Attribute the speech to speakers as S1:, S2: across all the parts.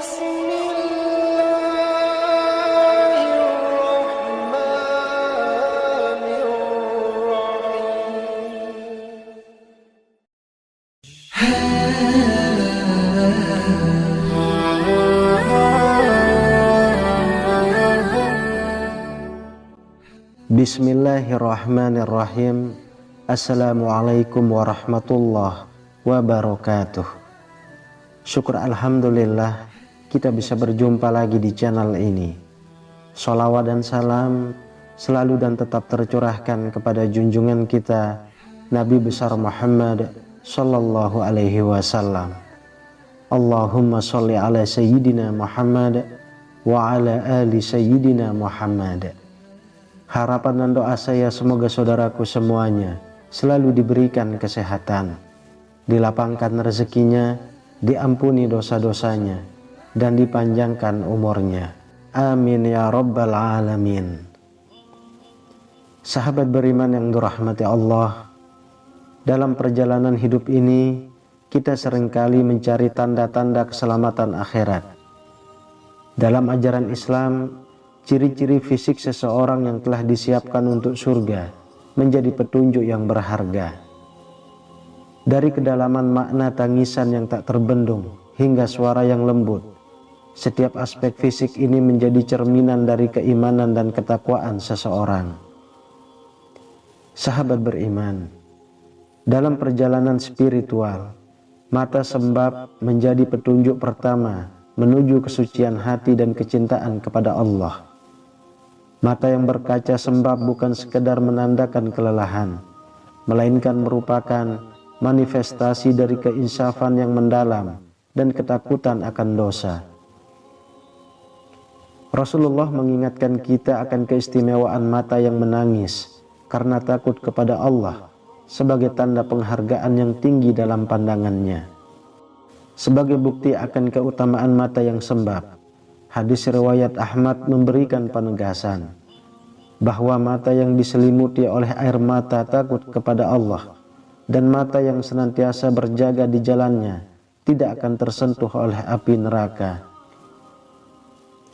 S1: Bismillahirrahmanirrahim. Assalamualaikum warahmatullahi wabarakatuh. Syukur alhamdulillah kita bisa berjumpa lagi di channel ini. Sholawat dan salam selalu dan tetap tercurahkan kepada junjungan kita Nabi besar Muhammad sallallahu alaihi wasallam. Allahumma sholli ala sayyidina Muhammad wa ala ali sayyidina Muhammad. Harapan dan doa saya semoga saudaraku semuanya selalu diberikan kesehatan, dilapangkan rezekinya, diampuni dosa-dosanya, dan dipanjangkan umurnya. Amin ya rabbal alamin. Sahabat beriman yang dirahmati Allah, dalam perjalanan hidup ini kita seringkali mencari tanda-tanda keselamatan akhirat. Dalam ajaran Islam, ciri-ciri fisik seseorang yang telah disiapkan untuk surga menjadi petunjuk yang berharga. Dari kedalaman makna tangisan yang tak terbendung hingga suara yang lembut, setiap aspek fisik ini menjadi cerminan dari keimanan dan ketakwaan seseorang. Sahabat beriman, dalam perjalanan spiritual, mata sembab menjadi petunjuk pertama menuju kesucian hati dan kecintaan kepada Allah. Mata yang berkaca sembab bukan sekedar menandakan kelelahan, melainkan merupakan manifestasi dari keinsafan yang mendalam dan ketakutan akan dosa. Rasulullah mengingatkan kita akan keistimewaan mata yang menangis karena takut kepada Allah sebagai tanda penghargaan yang tinggi dalam pandangannya. Sebagai bukti akan keutamaan mata yang sembab, hadis riwayat Ahmad memberikan penegasan bahwa mata yang diselimuti oleh air mata takut kepada Allah dan mata yang senantiasa berjaga di jalannya tidak akan tersentuh oleh api neraka.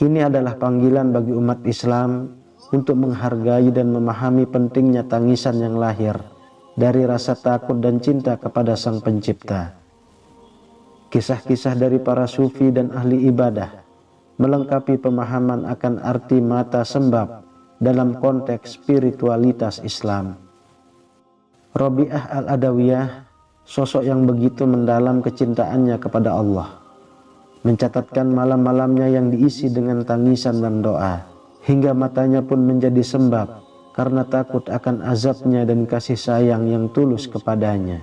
S1: Ini adalah panggilan bagi umat Islam untuk menghargai dan memahami pentingnya tangisan yang lahir dari rasa takut dan cinta kepada Sang Pencipta. Kisah-kisah dari para sufi dan ahli ibadah melengkapi pemahaman akan arti mata sembab dalam konteks spiritualitas Islam. Rabi'ah al-Adawiyah, sosok yang begitu mendalam kecintaannya kepada Allah, mencatatkan malam-malamnya yang diisi dengan tangisan dan doa, hingga matanya pun menjadi sembab karena takut akan azabnya dan kasih sayang yang tulus kepadanya.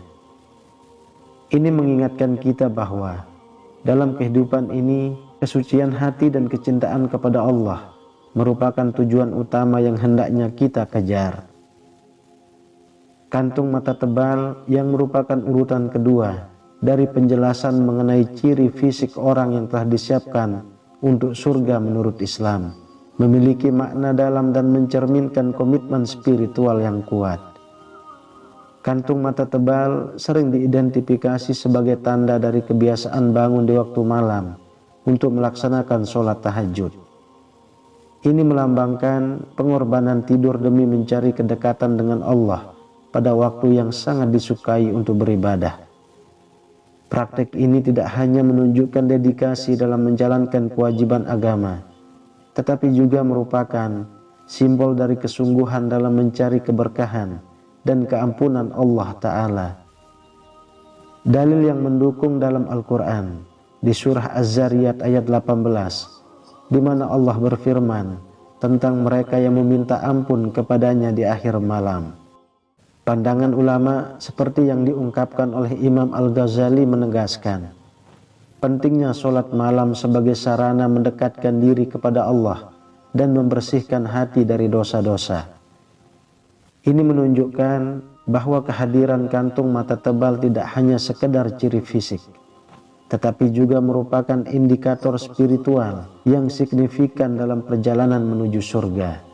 S1: Ini mengingatkan kita bahwa dalam kehidupan ini, kesucian hati dan kecintaan kepada Allah merupakan tujuan utama yang hendaknya kita kejar. Kantung mata tebal yang merupakan urutan kedua dari penjelasan mengenai ciri fisik orang yang telah disiapkan untuk surga menurut Islam, memiliki makna dalam dan mencerminkan komitmen spiritual yang kuat. Kantung mata tebal sering diidentifikasi sebagai tanda dari kebiasaan bangun di waktu malam untuk melaksanakan sholat tahajud. Ini melambangkan pengorbanan tidur demi mencari kedekatan dengan Allah pada waktu yang sangat disukai untuk beribadah. Praktek ini tidak hanya menunjukkan dedikasi dalam menjalankan kewajiban agama, tetapi juga merupakan simbol dari kesungguhan dalam mencari keberkahan dan keampunan Allah Ta'ala. Dalil yang mendukung dalam Al-Quran di surah Az-Zariyat ayat 18, di mana Allah berfirman tentang mereka yang meminta ampun kepadanya di akhir malam. Pandangan ulama seperti yang diungkapkan oleh Imam Al-Ghazali menegaskan pentingnya sholat malam sebagai sarana mendekatkan diri kepada Allah dan membersihkan hati dari dosa-dosa. Ini menunjukkan bahwa kehadiran kantung mata tebal tidak hanya sekedar ciri fisik, tetapi juga merupakan indikator spiritual yang signifikan dalam perjalanan menuju surga.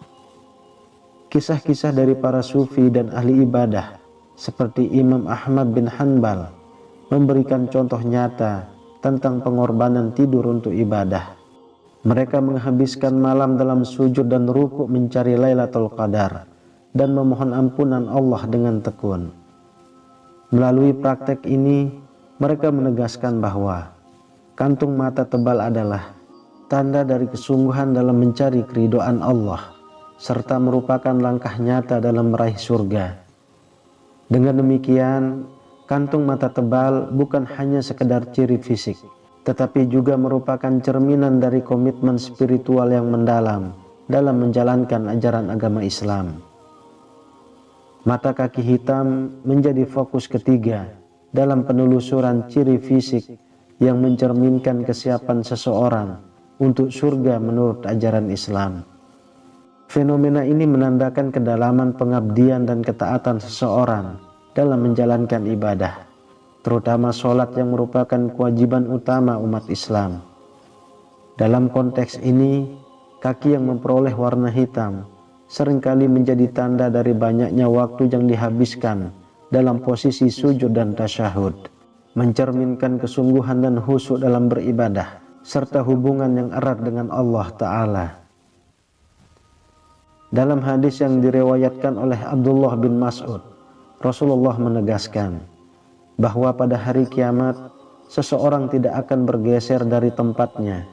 S1: Kisah-kisah dari para sufi dan ahli ibadah seperti Imam Ahmad bin Hanbal memberikan contoh nyata tentang pengorbanan tidur untuk ibadah. Mereka menghabiskan malam dalam sujud dan ruku mencari Lailatul Qadar dan memohon ampunan Allah dengan tekun. Melalui praktek ini, mereka menegaskan bahwa kantung mata tebal adalah tanda dari kesungguhan dalam mencari keridhaan Allah, serta merupakan langkah nyata dalam meraih surga. Dengan demikian, kantung mata tebal bukan hanya sekedar ciri fisik, tetapi juga merupakan cerminan dari komitmen spiritual yang mendalam dalam menjalankan ajaran agama Islam. Mata kaki hitam menjadi fokus ketiga dalam penelusuran ciri fisik yang mencerminkan kesiapan seseorang untuk surga menurut ajaran Islam. Fenomena ini menandakan kedalaman pengabdian dan ketaatan seseorang dalam menjalankan ibadah, terutama sholat yang merupakan kewajiban utama umat Islam. Dalam konteks ini, kaki yang memperoleh warna hitam seringkali menjadi tanda dari banyaknya waktu yang dihabiskan dalam posisi sujud dan tasyahud, mencerminkan kesungguhan dan khusyuk dalam beribadah, serta hubungan yang erat dengan Allah Ta'ala. Dalam hadis yang diriwayatkan oleh Abdullah bin Mas'ud, Rasulullah menegaskan bahwa pada hari kiamat seseorang tidak akan bergeser dari tempatnya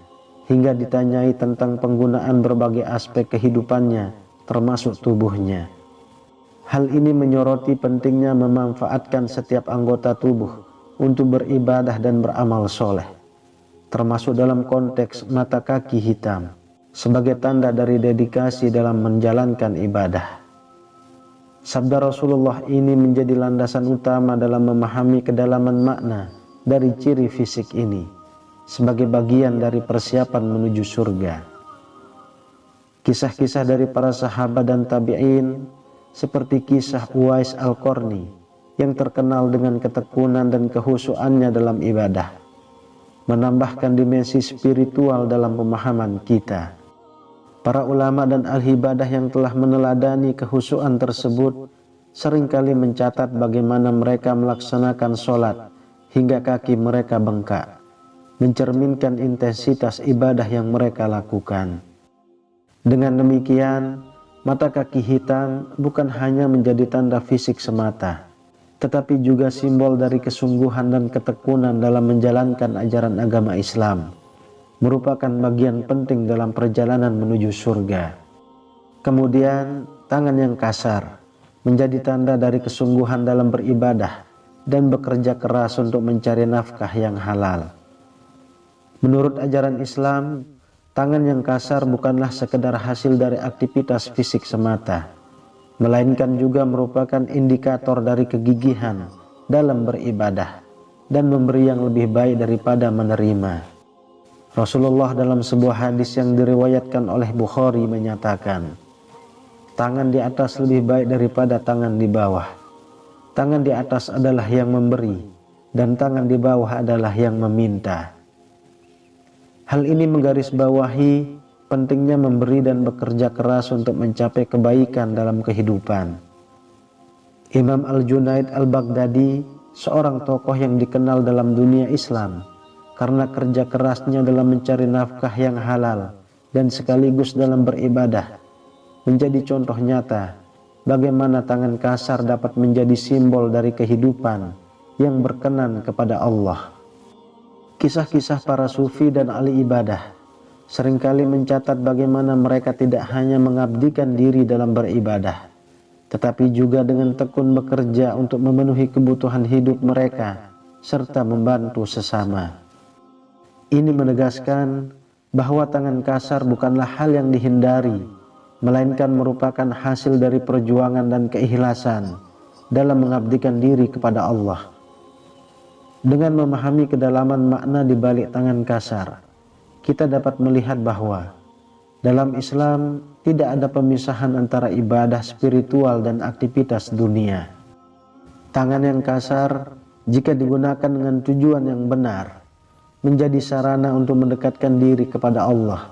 S1: hingga ditanyai tentang penggunaan berbagai aspek kehidupannya termasuk tubuhnya. Hal ini menyoroti pentingnya memanfaatkan setiap anggota tubuh untuk beribadah dan beramal soleh, termasuk dalam konteks mata kaki hitam sebagai tanda dari dedikasi dalam menjalankan ibadah. Sabda Rasulullah ini menjadi landasan utama dalam memahami kedalaman makna dari ciri fisik ini sebagai bagian dari persiapan menuju surga. Kisah-kisah dari para sahabat dan tabi'in seperti kisah Uwais Al-Qarni yang terkenal dengan ketekunan dan khusyukannya dalam ibadah menambahkan dimensi spiritual dalam pemahaman kita. Para ulama dan ahli ibadah yang telah meneladani kekhusyukan tersebut seringkali mencatat bagaimana mereka melaksanakan sholat hingga kaki mereka bengkak, mencerminkan intensitas ibadah yang mereka lakukan. Dengan demikian, mata kaki hitam bukan hanya menjadi tanda fisik semata, tetapi juga simbol dari kesungguhan dan ketekunan dalam menjalankan ajaran agama Islam, merupakan bagian penting dalam perjalanan menuju surga. Kemudian, tangan yang kasar menjadi tanda dari kesungguhan dalam beribadah dan bekerja keras untuk mencari nafkah yang halal. Menurut ajaran Islam, tangan yang kasar bukanlah sekedar hasil dari aktivitas fisik semata, melainkan juga merupakan indikator dari kegigihan dalam beribadah dan memberi yang lebih baik daripada menerima. Rasulullah dalam sebuah hadis yang diriwayatkan oleh Bukhari menyatakan, tangan di atas lebih baik daripada tangan di bawah. Tangan di atas adalah yang memberi, dan tangan di bawah adalah yang meminta. Hal ini menggarisbawahi pentingnya memberi dan bekerja keras untuk mencapai kebaikan dalam kehidupan. Imam Al-Junaid Al-Baghdadi, seorang tokoh yang dikenal dalam dunia Islam karena kerja kerasnya dalam mencari nafkah yang halal dan sekaligus dalam beribadah, menjadi contoh nyata bagaimana tangan kasar dapat menjadi simbol dari kehidupan yang berkenan kepada Allah. Kisah-kisah para sufi dan ahli ibadah seringkali mencatat bagaimana mereka tidak hanya mengabdikan diri dalam beribadah, tetapi juga dengan tekun bekerja untuk memenuhi kebutuhan hidup mereka serta membantu sesama. Ini menegaskan bahwa tangan kasar bukanlah hal yang dihindari, melainkan merupakan hasil dari perjuangan dan keikhlasan dalam mengabdikan diri kepada Allah. Dengan memahami kedalaman makna di balik tangan kasar, kita dapat melihat bahwa dalam Islam tidak ada pemisahan antara ibadah spiritual dan aktivitas dunia. Tangan yang kasar, jika digunakan dengan tujuan yang benar, menjadi sarana untuk mendekatkan diri kepada Allah,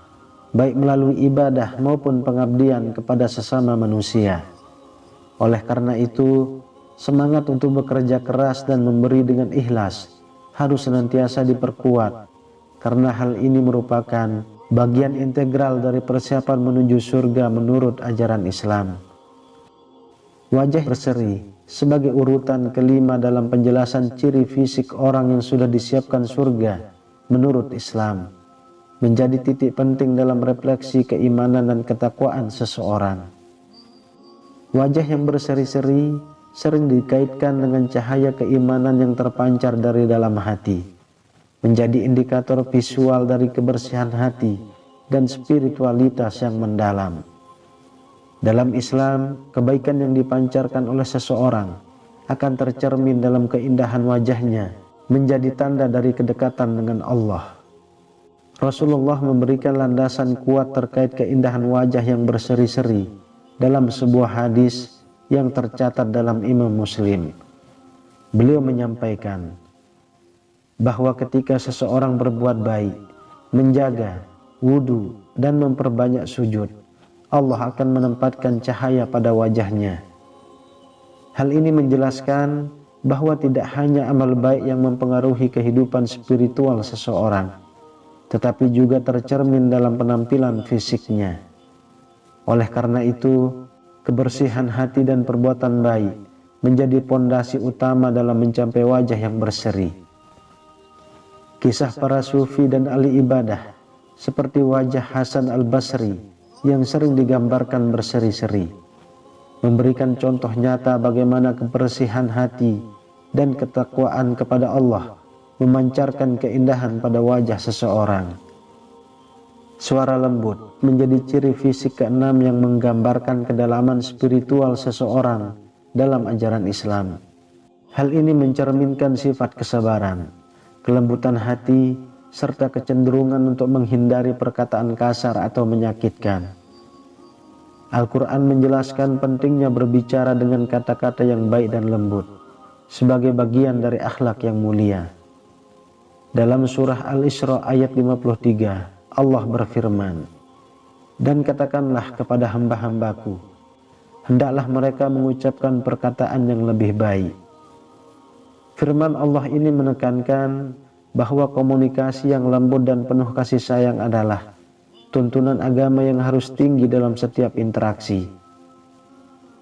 S1: baik melalui ibadah maupun pengabdian kepada sesama manusia. Oleh karena itu, semangat untuk bekerja keras dan memberi dengan ikhlas harus senantiasa diperkuat, karena hal ini merupakan bagian integral dari persiapan menuju surga menurut ajaran Islam. Wajah berseri sebagai urutan kelima dalam penjelasan ciri fisik orang yang sudah disiapkan surga menurut Islam, menjadi titik penting dalam refleksi keimanan dan ketakwaan seseorang. Wajah yang berseri-seri sering dikaitkan dengan cahaya keimanan yang terpancar dari dalam hati, menjadi indikator visual dari kebersihan hati dan spiritualitas yang mendalam. Dalam Islam, kebaikan yang dipancarkan oleh seseorang akan tercermin dalam keindahan wajahnya, menjadi tanda dari kedekatan dengan Allah. Rasulullah memberikan landasan kuat terkait keindahan wajah yang berseri-seri dalam sebuah hadis yang tercatat dalam Imam Muslim. Beliau menyampaikan bahwa ketika seseorang berbuat baik, menjaga wudu dan memperbanyak sujud, Allah akan menempatkan cahaya pada wajahnya. Hal ini menjelaskan bahwa tidak hanya amal baik yang mempengaruhi kehidupan spiritual seseorang, tetapi juga tercermin dalam penampilan fisiknya. Oleh karena itu, kebersihan hati dan perbuatan baik menjadi pondasi utama dalam mencapai wajah yang berseri. Kisah para sufi dan ahli ibadah seperti wajah Hasan al-Basri yang sering digambarkan berseri-seri, memberikan contoh nyata bagaimana kebersihan hati dan ketakwaan kepada Allah memancarkan keindahan pada wajah seseorang. Suara lembut menjadi ciri fisik keenam yang menggambarkan kedalaman spiritual seseorang dalam ajaran Islam. Hal ini mencerminkan sifat kesabaran, kelembutan hati, serta kecenderungan untuk menghindari perkataan kasar atau menyakitkan. Al-Quran menjelaskan pentingnya berbicara dengan kata-kata yang baik dan lembut sebagai bagian dari akhlak yang mulia. Dalam surah Al-Isra ayat 53, Allah berfirman, "Dan katakanlah kepada hamba-hambaku, hendaklah mereka mengucapkan perkataan yang lebih baik." Firman Allah ini menekankan bahwa komunikasi yang lembut dan penuh kasih sayang adalah tuntunan agama yang harus tinggi dalam setiap interaksi.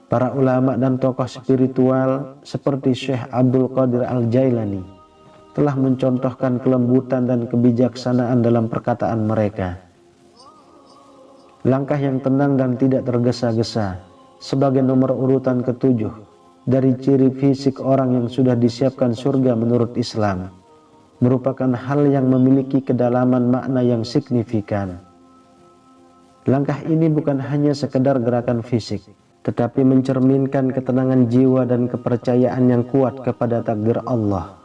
S1: Para ulama dan tokoh spiritual seperti Syekh Abdul Qadir Al-Jailani telah mencontohkan kelembutan dan kebijaksanaan dalam perkataan mereka. Langkah yang tenang dan tidak tergesa-gesa sebagai nomor urutan ketujuh dari ciri fisik orang yang sudah disiapkan surga menurut Islam merupakan hal yang memiliki kedalaman makna yang signifikan. Langkah ini bukan hanya sekedar gerakan fisik, tetapi mencerminkan ketenangan jiwa dan kepercayaan yang kuat kepada takdir Allah.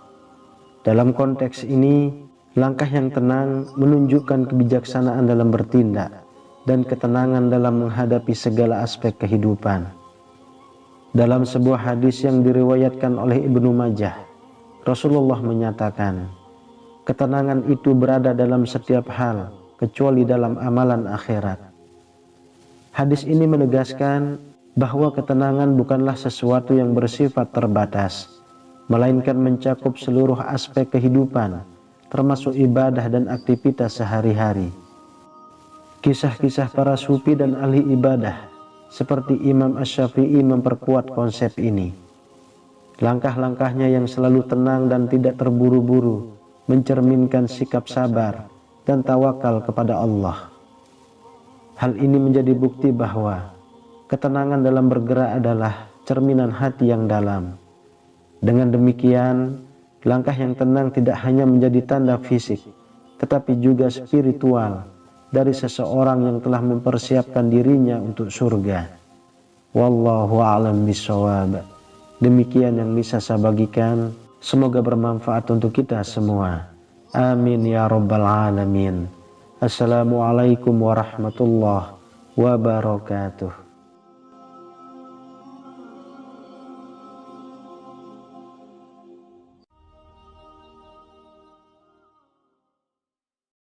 S1: Dalam konteks ini, langkah yang tenang menunjukkan kebijaksanaan dalam bertindak dan ketenangan dalam menghadapi segala aspek kehidupan. Dalam sebuah hadis yang diriwayatkan oleh Ibnu Majah, Rasulullah menyatakan, ketenangan itu berada dalam setiap hal, kecuali dalam amalan akhirat. Hadis ini menegaskan bahwa ketenangan bukanlah sesuatu yang bersifat terbatas, melainkan mencakup seluruh aspek kehidupan, termasuk ibadah dan aktivitas sehari-hari. Kisah-kisah para sufi dan ahli ibadah seperti Imam Asy-Syafi'i memperkuat konsep ini. Langkah-langkahnya yang selalu tenang dan tidak terburu-buru mencerminkan sikap sabar dan tawakal kepada Allah. Hal ini menjadi bukti bahwa ketenangan dalam bergerak adalah cerminan hati yang dalam. Dengan demikian, langkah yang tenang tidak hanya menjadi tanda fisik, tetapi juga spiritual dari seseorang yang telah mempersiapkan dirinya untuk surga. Wallahu a'lam bishawab. Demikian yang bisa saya bagikan. Semoga bermanfaat untuk kita semua. Amin ya rabbal alamin. Assalamualaikum warahmatullahi wabarakatuh.